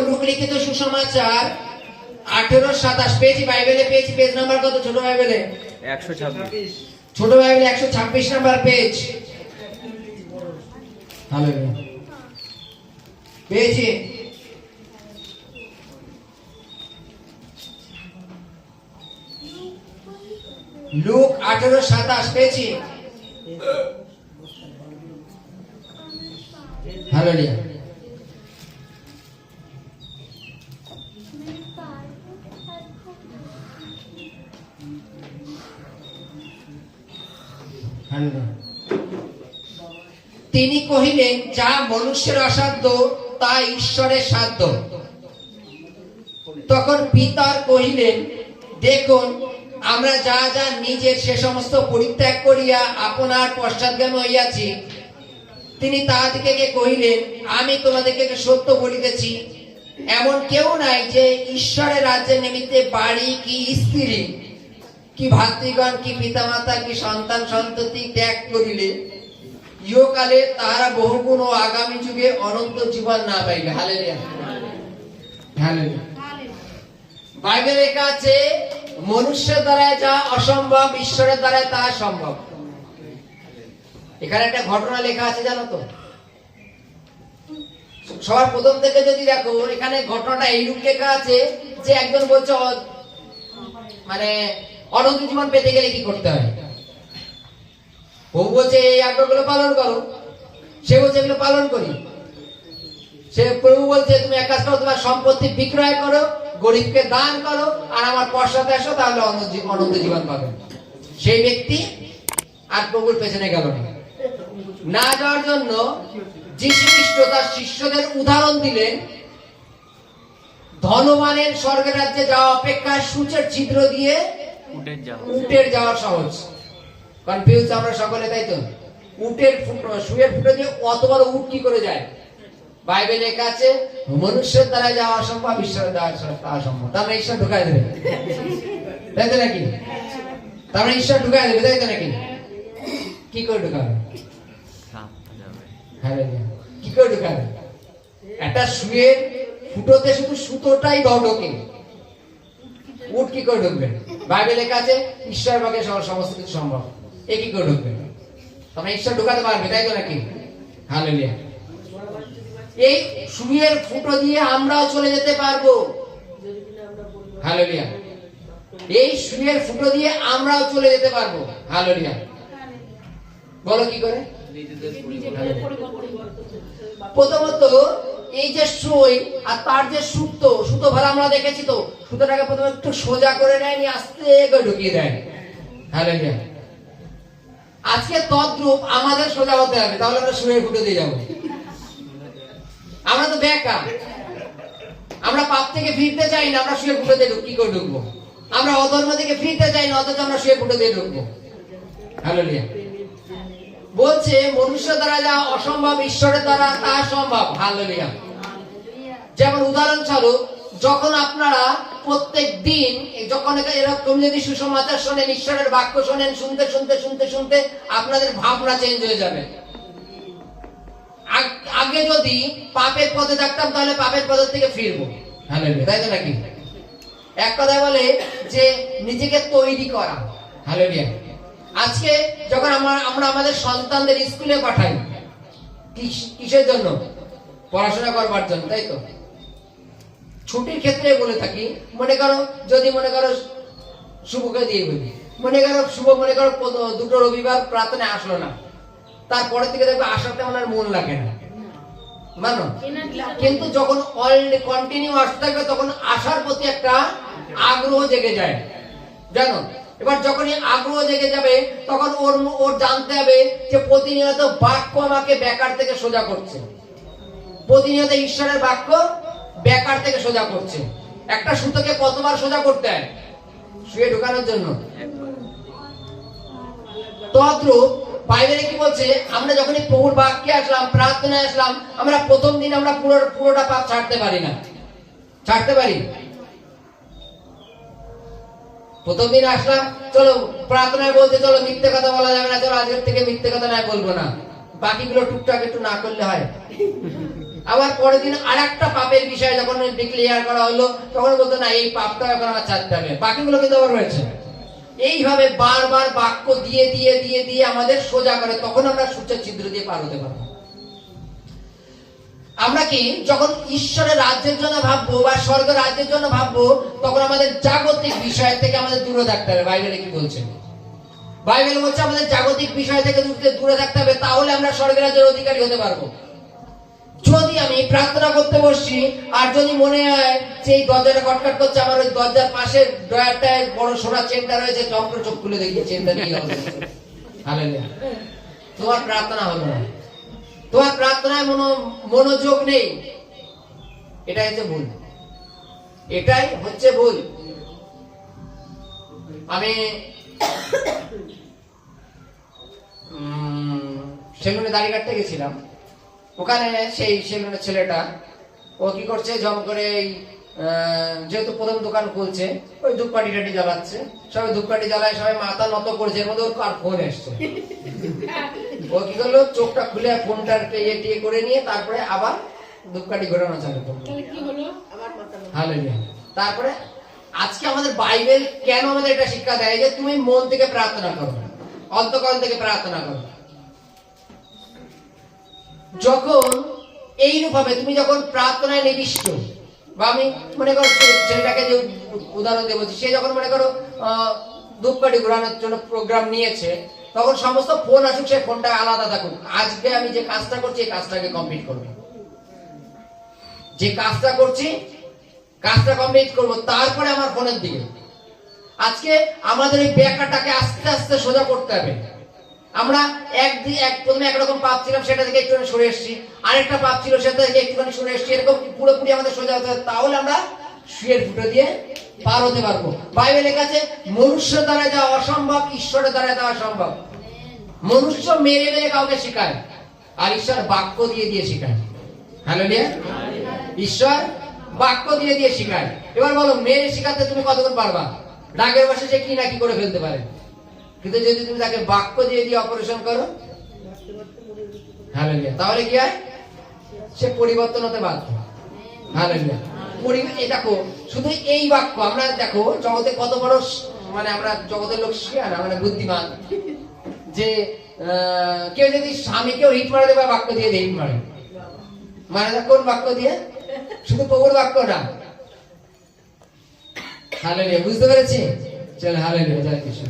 Look লিখিত সুসমাচার 18:27 পেয়েছি, বাইবেলে পেয়েছি। পেজ নাম্বার কত ছোট বাইবেলে? 126। ছোট বাইবেলে 126 নাম্বার পেজ। হালেলুয়া, পেয়েছি। লুক 18:27 পেয়েছি। হালেলুয়া। তিনি কহিলেন, যা মনুষ্যের অসাধ্য তা ঈশ্বরের সাধ্য। তখন পিতর কহিলেন, দেখুন, আমরা যা যা নিজের সে সমস্ত পরিত্যাগ করিয়া আপনার পশ্চাৎগামী হইয়াছি। তিনি তাহাদিগকে কহিলেন, আমি তোমাদেরকে সত্য বলিতেছি, এমন কেউ নাই যে ঈশ্বরের রাজ্যের নিমিত্তে বাড়ি কি স্ত্রী কি ভাতৃগণ কি পিতামাতা কি সন্তান সন্ততি ত্যাগ করিলে ইহকালে তাহারা বহুগুণ ও আগামী যুগে অনন্ত জীবন না পাইবে। Hallelujah, hallelujah. বাইবেলে লেখা আছে, মনুষ্যের দ্বারা যা অসম্ভব ঈশ্বরের দ্বারা তা সম্ভব। এখানে একটা ঘটনা লেখা আছে, জানো তো? সবার প্রথম থেকে যদি দেখো, এখানে ঘটনাটা এইরূপ লেখা আছে যে একজন বলছে মানে অনন্ত জীবন পেতে গেলে কি করতে হয়? প্রভু বলছে এই আজ্ঞাগুলো পালন করো। সে বলছে এগুলো পালন করি। সে প্রভু বলছে তুমি এক কাজ করো, তোমার সম্পত্তি বিক্রয় করো, গরিবকে দান করো, আর আমার পশ্চাতে এসো, তাহলে অনন্ত জীবন পাবে। সেই ব্যক্তি আর প্রভুর পেছনে গেল না যাওয়ার জন্য যীশু খ্রিস্ট তার শিষ্যদের উদাহরণ দিলেন, ধনবানের স্বর্গের রাজ্যে যাওয়া অপেক্ষা সূচের ছিদ্র দিয়ে উটের যাওয়া সহজ। কনফিউজ আমরা সকলে, তাই তো? উটের সুয়ের ফুটো দিয়ে অত বড় উট কি করে যায়? বাইবেলে লেখা আছে, মনুষ্যের দ্বারা যাওয়া অসম্ভব, ঈশ্বরের দ্বারা তা সম্ভব। তার মানে ঈশ্বর ঢুকায় দেবে, তাই তো নাকি? তার মানে ঈশ্বর ঢুকায় দেবে, তাই তো নাকি? কি করে ঢুকাবে? কি করে ঢুকাবে? একটা সুয়ের ফুটোতে শুধু সুতোটাই ঢোকে, উট কি করে ঢুকবে? বাইবেলে লেখা আছে ঈশ্বরের পক্ষে সমস্ত কিছু সম্ভব। এ কি করে ঢুকবে? তখন ঈশ্বর ঢুকাতে পারবে, তাই তো নাকি? হালেলুয়া। এই সুয়ের ফুটো দিয়ে আমরাও চলে যেতে পারবো। হালেলুয়া। এই সুয়ের ফুটো দিয়ে আমরাও চলে যেতে পারবো। হালেলুয়া। বলো কি করে? প্রথমত এই যে সুই আর তার যে সুতো ভালো আমরা দেখেছি তো, সুতোটাকে প্রথমে একটু সোজা করে নেয়নি, আস্তে করে ঢুকিয়ে দেয়। হালেলুয়া। আজকে তদ্রূপ আমাদের সোজা হতে হবে, তাহলে আমরা সুয়ের ফুটো দিয়ে যাবো। আমরা তো বেকার, আমরা পাপ থেকে ফিরতে চাই না, আমরা শুয়ে ফুটো দিয়ে কি করে ঢুকবো? আমরা অধর্ম থেকে ফিরতে চাই না, অথচ আমরা শুয়ে ফুটো দিয়ে ঢুকবো। হালেলুয়া। বলছে মনুষ্য দ্বারা যা অসম্ভব ঈশ্বরের দ্বারা তা সম্ভব। হালেলুয়া। যেমন উদাহরণস্বরূপ, যখন আপনারা প্রত্যেক দিন যখন এরকম যদি সুসমাচার শোনেন, ঈশ্বরের বাক্য শোনেন, শুনতে শুনতে শুনতে শুনতে আপনাদের ভাবনা চেঞ্জ হয়ে যাবে। আগে যদি পাপের পথে থাকতাম, তাহলে পাপের পথ থেকে ফিরবো। হালেলুয়া, তাই তো নাকি? এক কথায় বলে যে নিজেকে তৈরি করা। হালেলুয়া। আজকে যখন আমরা আমাদের সন্তানদের স্কুলে পাঠাই, কিসের জন্য? পড়াশোনা করবার জন্য, তাই তো? ছুটির ক্ষেত্রে বলে থাকি, মনে করো শুভকে দিয়ে বলি, শুভ দুটো রবিবার প্রার্থনা আসলো না, তারপরে থেকে দেখবে আসাতে আমার মন লাগে না, মানো? কিন্তু যখন কন্টিনিউ আসতে থাকবে, তখন আসার প্রতি একটা আগ্রহ জেগে যায়, জানো? এবার যখনই আগ্রহ জেগে যাবে, তখন ওর জানতে হবে যে প্রতিনিয়ত বাক্য আমাকে বেকার থেকে সোজা করছে। প্রতিনিয়ত ঈশ্বরের বাক্য বেকার থেকে সোজা করছে। একটা সুতোকে কতবার সোজা করতে হয়? শুয়ে ঢোকানোর জন্য। তদ্রূপ বাইবেলে কি বলছে, আমরা যখনই প্রভুর বাক্যে আসলাম, প্রার্থনায় আসলাম, আমরা প্রথম দিন আমরা পুরোটা পাপ ছাড়তে পারি না। ছাড়তে পারি? প্রথম দিন আসলাম, চলো প্রার্থনায় বলতে, চলো মিথ্যে কথা বলা যাবে না, চলো আজকের থেকে মিথ্যে কথা নাই বলবো না, বাকিগুলো টুকটাক একটু না করলে হয়। আবার পরের দিন আরেকটা পাপের বিষয় যখন ডিক্লেয়ার করা হলো, তখন বলতো না এই পাপটা এখন আমার ছাড়তে হবে, বাকিগুলো কিন্তু আবার রয়েছে। এইভাবে বারবার বাক্য দিয়ে দিয়ে দিয়ে দিয়ে আমাদের সোজা করে, তখন আমরা সূর্যের ছিদ্র দিয়ে পার হতে পারবো। আমরা কি যখন ঈশ্বরের রাজ্যের জন্য ভাববো বা স্বর্গ রাজ্যের জন্য ভাববো, তখন আমাদের জাগতিক বিষয় থেকে আমাদের দূরে থাকতে হবে। বাইবেলে কি বলছে? বাইবেল বলছে আমাদের জাগতিক বিষয় থেকে দূরে থাকতে হবে, তাহলে আমরা স্বর্গের রাজ্যের অধিকারী হতে পারবো। যদি আমি প্রার্থনা করতে বসছি আর যদি মনে হয় যে এই দরজাটা কটকট করছে, আমার ওই দরজার পাশের ড্রয়ারটায় বড় সোনার চেনটা রয়েছে, চক্র চোখ খুলে দেখি চেনটা নিয়ে গেল, হালেলুয়া, তোমার প্রার্থনা হলো না, তোমার প্রার্থনায় মনোযোগ নেই। এটাই হচ্ছে ভুল, এটাই হচ্ছে ভুল। আমি সেলুনে দাড়ি কাটতে গেছিলাম, ওখানে সেই সেলুনের ছেলেটা ও কি করছে, জম করে যেহেতু প্রথম দোকান খুলছে, ওই ধূপকাঠি টাটি জ্বালাচ্ছে, সবাই ধূপকাঠি জ্বালায়, সবাই মাথা নত করেছে, এর মধ্যে ওর কার ফোন এসছে। ও কি করলো, চোখটা খুলে ফোনটার টিয়ে করে নিয়ে তারপরে আবার ধূপকাঠি ঘোরানো চালু করলো। হালেলুয়া। তারপরে আজকে আমাদের বাইবেল কেন আমাদের এটা শিক্ষা দেয় যে তুমি মন থেকে প্রার্থনা করো, অন্তঃকরণ থেকে প্রার্থনা করো। যখন এইরূপ ভাবে তুমি যখন প্রার্থনায় নিবিষ্ট, বা আমি মনে করো ছেলেটাকে যে উদাহরণ দিয়ে বলছি, সে যখন মনে করো ধূপকাঠি ঘোরানোর জন্য প্রোগ্রাম নিয়েছে, তখন সমস্ত ফোন আসুক, সে ফোনটা আলাদা থাকুক, আজকে আমি যে কাজটা করছি এই কাজটাকে কমপ্লিট করবো, যে কাজটা করছি কাজটা কমপ্লিট করবো, তারপরে আমার ফোনের দিকে। আজকে আমাদের এই ব্যাখ্যাটাকে আস্তে আস্তে সোজা করতে হবে। আমরা প্রথমে একরকম পাপ ছিলাম, সেটা থেকে একটু সরে এসেছি, আরেকটা পাপ ছিল সেটা থেকে একটুখানি সরে এসেছি, এরকম পুরোপুরি আমাদের সোজা হতে হবে, তাহলে আমরা শুয়ের ফুটো দিয়ে পার হতে পারবো। বাইবেলে লেখা আছে মনুষ্য দ্বারা যা অসম্ভব ঈশ্বরের দ্বারা তা সম্ভব। মনুষ্য মেরে মেরে কাউকে শেখায়, আর ঈশ্বর বাক্য দিয়ে দিয়ে শেখায়। হালেলুয়া। ঈশ্বর বাক্য দিয়ে দিয়ে শেখায়। এবার বলো, মেরে শেখাতে তুমি কতক্ষণ পারবা? ডাকের বসে সে কি না কি করে ফেলতে পারে, কিন্তু যদি তুমি তাকে বাক্য দিয়ে দিয়ে অপারেশন করো, হালেলুয়া, তাহলে কি হয়? সে পরিবর্তন হতে বাধ্য। হালেলুয়া। দেখো, শুধু এই বাক্য আমরা দেখো জগতে কত বড়, মানে আমরা জগতের লোক শিখায় না, মানে বুদ্ধিমান, যে কেউ যদি স্বামীকেও হিট মারে দেবে বাক্য দিয়ে হিট মারে, মানে কোন বাক্য দিয়ে? শুধু প্রভুর বাক্য না। হালেলুয়া, বুঝতে পেরেছি? চল, হালেলুয়া, জয় কৃষ্ণ।